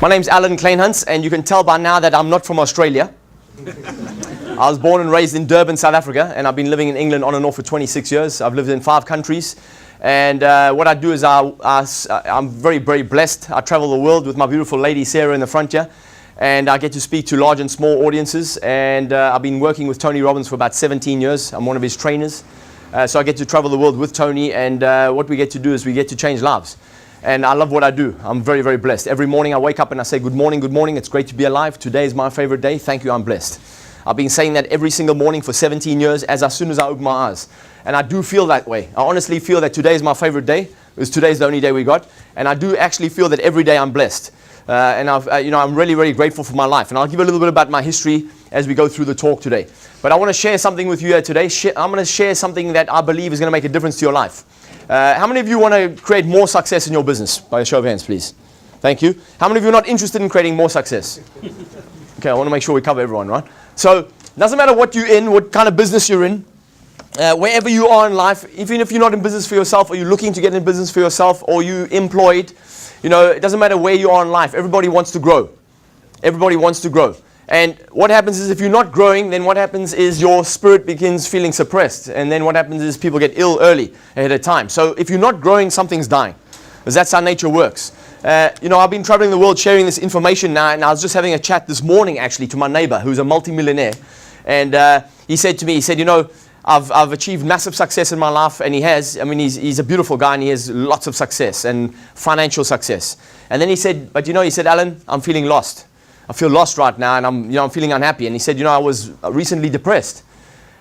My name's Allan Kleynhans, and you can tell by now that I'm not from Australia. I was born and raised in Durban, South Africa, and I've been living in England on and off for 26 years. I've lived in 5 countries, and what I do is I'm very, very blessed. I travel the world with my beautiful lady Sarah in the front here, and I get to speak to large and small audiences, and I've been working with Tony Robbins for about 17 years. I'm one of his trainers, so I get to travel the world with Tony, and what we get to do is we get to change lives. And I love what I do. I'm very, very blessed. Every morning I wake up and I say, good morning, good morning. It's great to be alive. Today is my favorite day. Thank you, I'm blessed. I've been saying that every single morning for 17 years as soon as I open my eyes. And I do feel that way. I honestly feel that today is my favorite day, because today's the only day we got. And I do actually feel that every day I'm blessed. And I'm really, really grateful for my life. And I'll give you a little bit about my history as we go through the talk today. But I want to share something with you here today. I'm going to share something that I believe is going to make a difference to your life. How many of you want to create more success in your business? By a show of hands, please. Thank you. How many of you are not interested in creating more success? Okay, I want to make sure we cover everyone, right? So, it doesn't matter what you're in, what kind of business you're in, wherever you are in life, even if you're not in business for yourself, or you're looking to get in business for yourself, or you're employed, it doesn't matter where you are in life. Everybody wants to grow. Everybody wants to grow. And what happens is if you're not growing, then what happens is your spirit begins feeling suppressed. And then what happens is people get ill early ahead of time. So if you're not growing, something's dying. Because that's how nature works. I've been traveling the world sharing this information now. And I was just having a chat this morning, actually, to my neighbor, who's a multimillionaire. And he said to me, I've achieved massive success in my life. And he has. I mean, he's a beautiful guy and he has lots of success and financial success. And then he said, Allan, I'm feeling lost. I feel lost right now, and I'm feeling unhappy. And he said, I was recently depressed.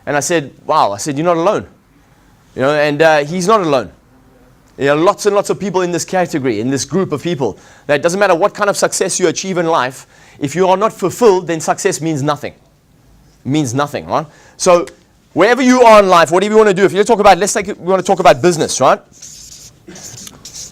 And I said, wow. I said, you're not alone. And he's not alone. There are lots and lots of people in this category, in this group of people. That it doesn't matter what kind of success you achieve in life. If you are not fulfilled, then success means nothing. It means nothing, right? So wherever you are in life, whatever you want to do, if you talk about, we want to talk about business, right?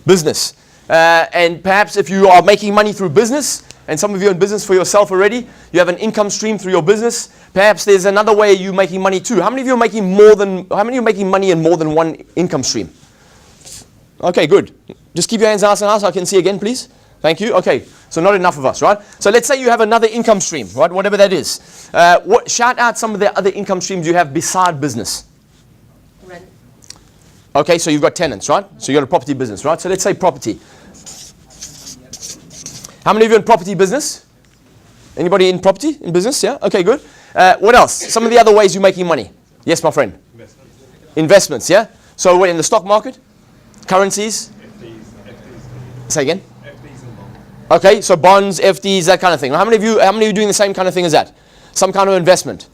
Business. And perhaps if you are making money through business, and some of you are in business for yourself already, you have an income stream through your business. Perhaps there's another way you're making money too. How many of you are making money in more than one income stream? Okay, good. Just keep your hands out so I can see again, please. Thank you. Okay, so not enough of us, right? So let's say you have another income stream, right? Whatever that is. Shout out some of the other income streams you have beside business. Rent. Okay, so you've got tenants, right? So you've got a property business, right? So let's say property. How many of you in property business? Anybody in property, in business? Yeah? Okay, good. What else? Some of the other ways you're making money. Yes, my friend? Investments, yeah? So what, in the stock market? Currencies? FDs. Say again? FDs and bonds. Okay, so bonds, FDs, that kind of thing. How many of you are doing the same kind of thing as that? Some kind of investment.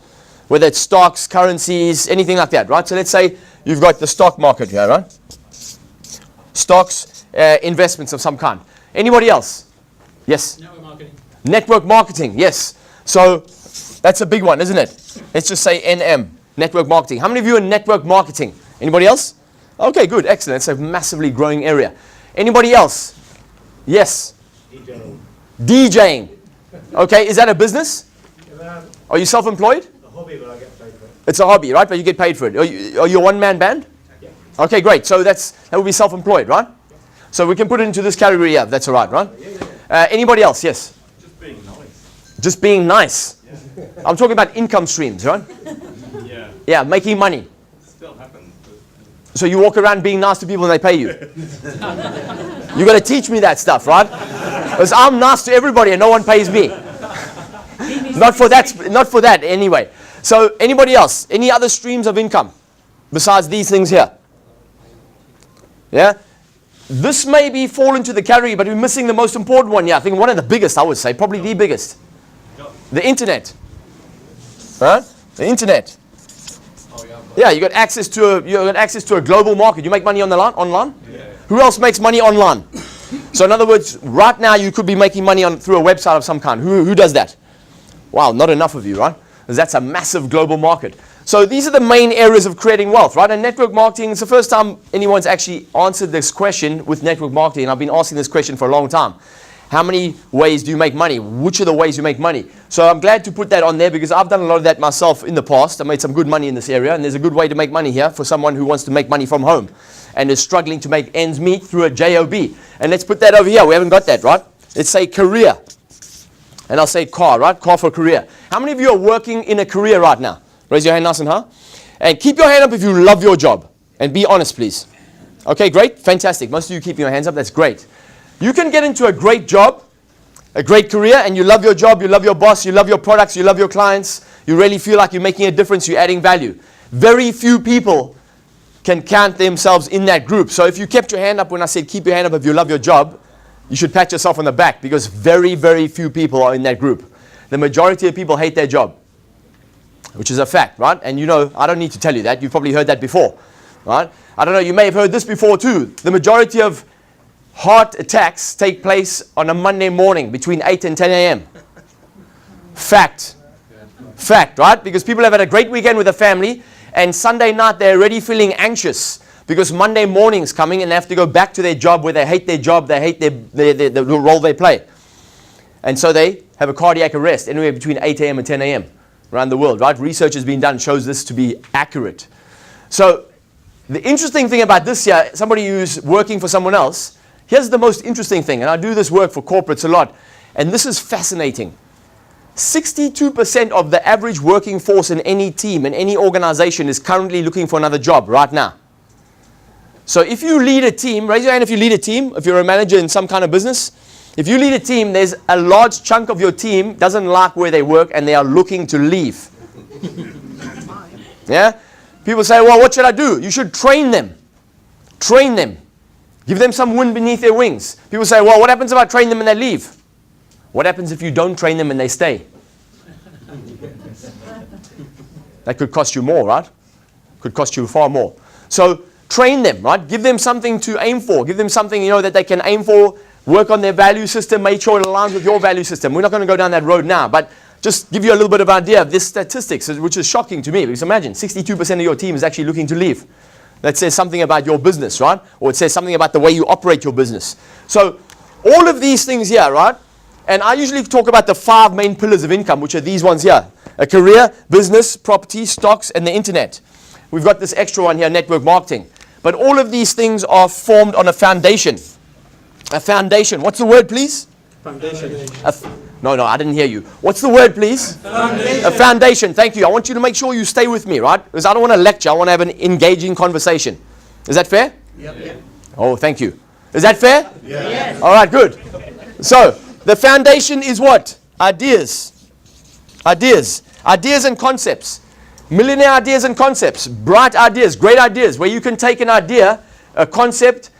Whether it's stocks, currencies, anything like that, right? So let's say you've got the stock market here, right? Stocks, investments of some kind. Anybody else? Yes? Network marketing. Network marketing, yes. So that's a big one, isn't it? Let's just say NM, network marketing. How many of you are in network marketing? Anybody else? Okay, good, excellent. It's a massively growing area. Anybody else? Yes? DJing. Okay, is that a business? Are you self-employed? A hobby, but I get paid for it. It's a hobby, right? But you get paid for it. Are you a one-man band? Yeah. Okay, great. So that would be self-employed, right? So we can put it into this category, yeah, that's all right, right? Anybody else? Yes? Just being nice. Just being nice. Yeah. I'm talking about income streams, right? Yeah. Yeah, making money. It still happens. But So you walk around being nice to people and they pay you. You got to teach me that stuff, right? Because I'm nice to everybody and no one pays me. Not for that anyway. So anybody else? Any other streams of income besides these things here? Yeah? This may fall into the category, but we're missing the most important one. Yeah, I think one of the biggest, I would say, probably the biggest. The internet. Right? The internet. Yeah, you got access to a global market. You make money online? yeah. Who else makes money online? So in other words, right now you could be making money through a website of some kind. Who does that? Wow, not enough of you, right? Because that's a massive global market. So these are the main areas of creating wealth, right? And network marketing, it's the first time anyone's actually answered this question with network marketing. And I've been asking this question for a long time. How many ways do you make money? Which are the ways you make money? So I'm glad to put that on there because I've done a lot of that myself in the past. I made some good money in this area. And there's a good way to make money here for someone who wants to make money from home and is struggling to make ends meet through a job. And let's put that over here. We haven't got that, right? Let's say career. And I'll say car, right? Car for career. How many of you are working in a career right now? Raise your hand nice and high. And keep your hand up if you love your job. And be honest, please. Okay, great. Fantastic. Most of you keeping your hands up. That's great. You can get into a great job, a great career, and you love your job, you love your boss, you love your products, you love your clients. You really feel like you're making a difference, you're adding value. Very few people can count themselves in that group. So if you kept your hand up when I said keep your hand up if you love your job, you should pat yourself on the back, because very, very few people are in that group. The majority of people hate their job, which is a fact, right? And you know, I don't need to tell you that. You've probably heard that before, right? I don't know, you may have heard this before too. The majority of heart attacks take place on a Monday morning between 8 and 10 a.m. Fact. Fact, right? Because people have had a great weekend with the family, and Sunday night they're already feeling anxious because Monday morning's coming and they have to go back to their job where they hate their job, they hate the role they play. And so they have a cardiac arrest anywhere between 8 a.m. and 10 a.m. around the world, right? Research has been done, shows this to be accurate. So the interesting thing about this here, somebody who's working for someone else, here's the most interesting thing, and I do this work for corporates a lot, and this is fascinating. 62% of the average working force in any team, in any organization, is currently looking for another job right now. So if you lead a team, raise your hand if you lead a team, if you're a manager in some kind of business. If you lead a team, there's a large chunk of your team doesn't like where they work and they are looking to leave. Yeah? People say, well, what should I do? You should train them. Train them. Give them some wind beneath their wings. People say, well, what happens if I train them and they leave? What happens if you don't train them and they stay? That could cost you more, right? Could cost you far more. So train them, right? Give them something to aim for. Give them something, you know, that they can aim for. Work on their value system. Make sure it aligns with your value system. We're not going to go down that road now, but just give you a little bit of idea of this statistics, which is shocking to me. Because imagine, 62% of your team is actually looking to leave. That says something about your business, right? Or it says something about the way you operate your business. So all of these things here, right? And I usually talk about the 5 main pillars of income, which are these ones here. A career, business, property, stocks, and the internet. We've got this extra one here, network marketing. But all of these things are formed on a foundation. A foundation. What's the word, please? Foundation. No, I didn't hear you. What's the word, please? Foundation. A foundation. Thank you. I want you to make sure you stay with me, right? Because I don't want to lecture. I want to have an engaging conversation. Is that fair? Yep. Oh, thank you. Is that fair? Yes. All right, good. So, the foundation is what? Ideas. Ideas. Ideas and concepts. Millionaire ideas and concepts. Bright ideas, great ideas, where you can take an idea, a concept,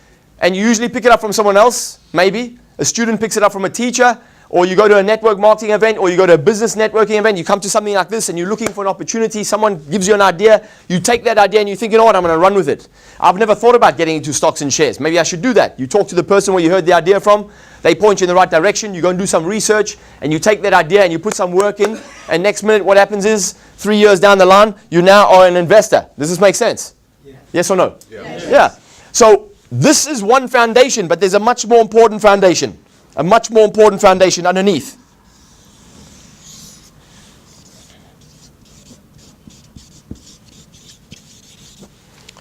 and you usually pick it up from someone else, maybe. A student picks it up from a teacher, or you go to a network marketing event, or you go to a business networking event, you come to something like this and you're looking for an opportunity, someone gives you an idea, you take that idea and you think, you know what, I'm going to run with it. I've never thought about getting into stocks and shares. Maybe I should do that. You talk to the person where you heard the idea from, they point you in the right direction, you go and do some research, and you take that idea and you put some work in, and next minute what happens is, 3 years down the line, you now are an investor. Does this make sense? Yeah. Yes or no? Yeah. So this is one foundation, but there's a much more important foundation. A much more important foundation underneath.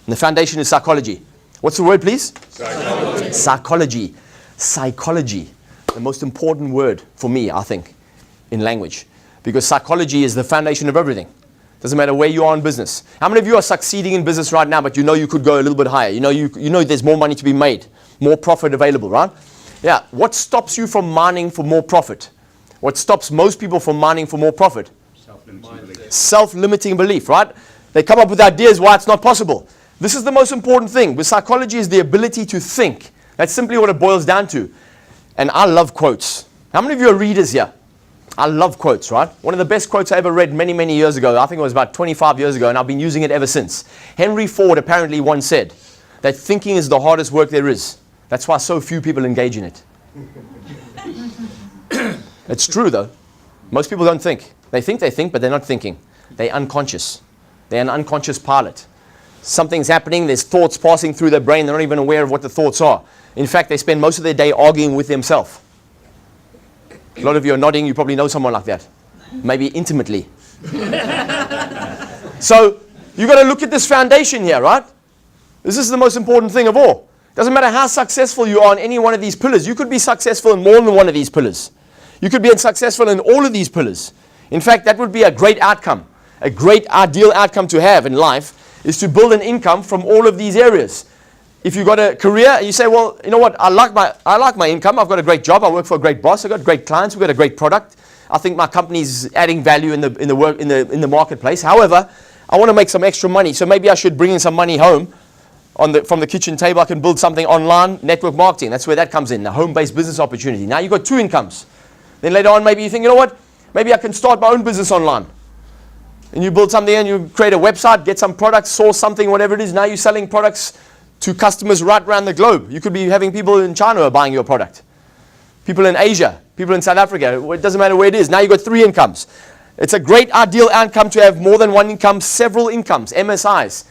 And the foundation is psychology. What's the word, please? Psychology. Psychology. Psychology. The most important word for me, I think, in language. Because psychology is the foundation of everything. Doesn't matter where you are in business. How many of you are succeeding in business right now, but you know you could go a little bit higher? You know there's more money to be made, more profit available, right? Yeah. What stops you from mining for more profit? What stops most people from mining for more profit? Self-limiting belief, right? They come up with ideas why it's not possible. This is the most important thing. With psychology is the ability to think. That's simply what it boils down to. And I love quotes. How many of you are readers here? I love quotes, right? One of the best quotes I ever read many, many years ago, I think it was about 25 years ago, and I've been using it ever since. Henry Ford apparently once said that thinking is the hardest work there is. That's why so few people engage in it. It's true, though. Most people don't think. They think, but they're not thinking. They're unconscious. They're an unconscious pilot. Something's happening, there's thoughts passing through their brain, they're not even aware of what the thoughts are. In fact, they spend most of their day arguing with themselves. A lot of you are nodding, you probably know someone like that. Maybe intimately. So, you've got to look at this foundation here, right? This is the most important thing of all. Doesn't matter how successful you are in any one of these pillars. You could be successful in more than one of these pillars. You could be successful in all of these pillars. In fact, that would be a great outcome. A great ideal outcome to have in life is to build an income from all of these areas. If you've got a career and you say, well, you know what, I like my income, I've got a great job, I work for a great boss, I've got great clients, we've got a great product. I think my company's adding value in the marketplace. However, I want to make some extra money, so maybe I should bring in some money home from the kitchen table. I can build something online, network marketing. That's where that comes in, the home-based business opportunity. Now you've got two incomes. Then later on, maybe you think, you know what, maybe I can start my own business online. And you build something and you create a website, get some products, source something, whatever it is. Now you're selling products to customers right around the globe. You could be having people in China who are buying your product. People in Asia, people in South Africa. It doesn't matter where it is. Now you've got three incomes. It's a great ideal outcome to have more than one income, several incomes, MSIs.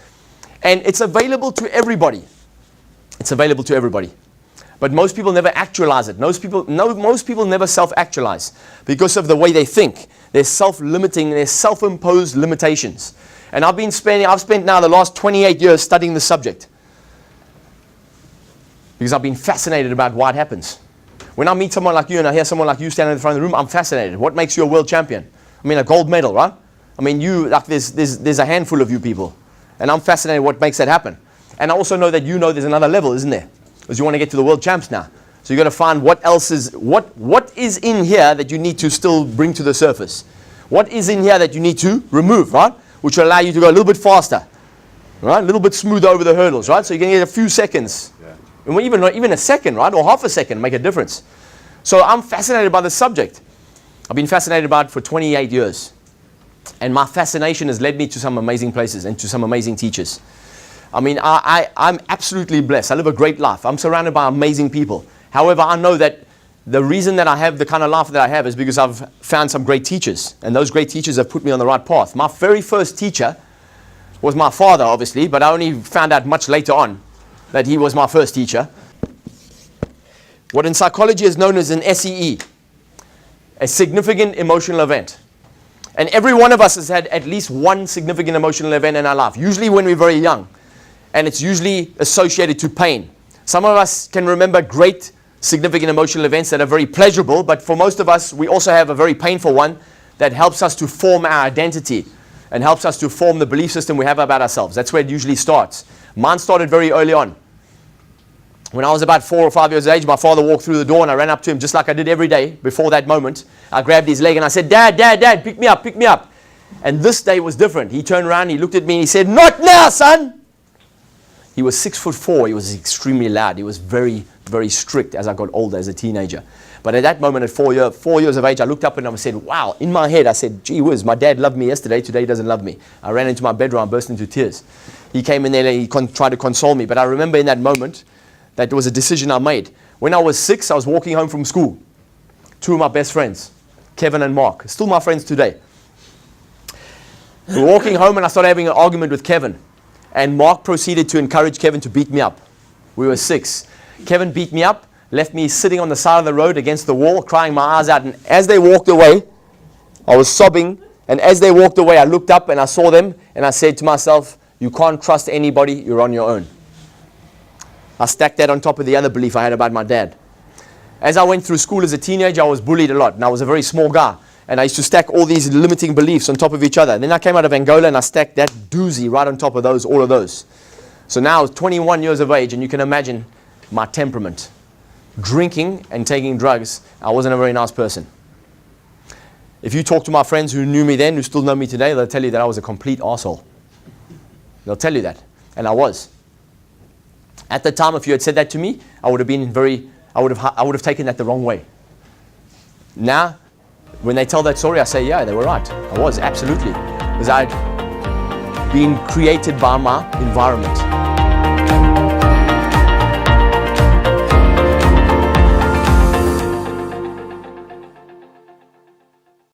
And it's available to everybody. It's available to everybody. But most people never actualize it. Most people never self-actualize because of the way they think. They're self-limiting, they're self-imposed limitations. And I've spent now the last 28 years studying the subject. Because I've been fascinated about why it happens. When I meet someone like you and I hear someone like you standing in the front of the room, I'm fascinated. What makes you a world champion? I mean, a gold medal, right? I mean, there's a handful of you people. And I'm fascinated what makes that happen. And I also know that you know there's another level, isn't there? Because you want to get to the world champs now. So you've got to find what else is, what is in here that you need to still bring to the surface. What is in here that you need to remove, right? Which will allow you to go a little bit faster, right? A little bit smoother over the hurdles, right? So you can get a few seconds. Yeah. And even a second, right? Or half a second make a difference. So I'm fascinated by the subject. I've been fascinated about it for 28 years. And my fascination has led me to some amazing places and to some amazing teachers. I mean, I'm absolutely blessed. I live a great life. I'm surrounded by amazing people. However, I know that the reason that I have the kind of life that I have is because I've found some great teachers. And those great teachers have put me on the right path. My very first teacher was my father, obviously, but I only found out much later on that he was my first teacher. What in psychology is known as an SEE, a significant emotional event. And every one of us has had at least one significant emotional event in our life, usually when we're very young. And it's usually associated to pain. Some of us can remember great significant emotional events that are very pleasurable, but for most of us, we also have a very painful one that helps us to form our identity and helps us to form the belief system we have about ourselves. That's where it usually starts. Mine started very early on. When I was about 4 or 5 years of age, my father walked through the door and I ran up to him just like I did every day before that moment. I grabbed his leg and I said, Dad, Dad, Dad, pick me up, pick me up. And this day was different. He turned around, he looked at me and he said, not now, son. He was 6'4". He was extremely loud. He was very, very strict as I got older as a teenager. But at that moment, at 4 years of age, I looked up and I said, wow. In my head, I said, gee whiz, my dad loved me yesterday. Today he doesn't love me. I ran into my bedroom, I burst into tears. He came in there and he tried to console me. But I remember in that moment, that was a decision I made. When I was 6, I was walking home from school. 2 of my best friends, Kevin and Mark, still my friends today. We were walking home and I started having an argument with Kevin. And Mark proceeded to encourage Kevin to beat me up. We were 6. Kevin beat me up, left me sitting on the side of the road against the wall, crying my eyes out. And as they walked away, I was sobbing. And as they walked away, I looked up and I saw them. And I said to myself, you can't trust anybody, you're on your own. I stacked that on top of the other belief I had about my dad. As I went through school as a teenager, I was bullied a lot. And I was a very small guy. And I used to stack all these limiting beliefs on top of each other. And then I came out of Angola and I stacked that doozy right on top of those, all of those. So now I was 21 years of age and you can imagine my temperament. Drinking and taking drugs, I wasn't a very nice person. If you talk to my friends who knew me then, who still know me today, they'll tell you that I was a complete arsehole. They'll tell you that. And I was. At the time, if you had said that to me, I would have taken that the wrong way. Now, when they tell that story, I say, yeah, they were right. I was, absolutely. Because I'd been created by my environment.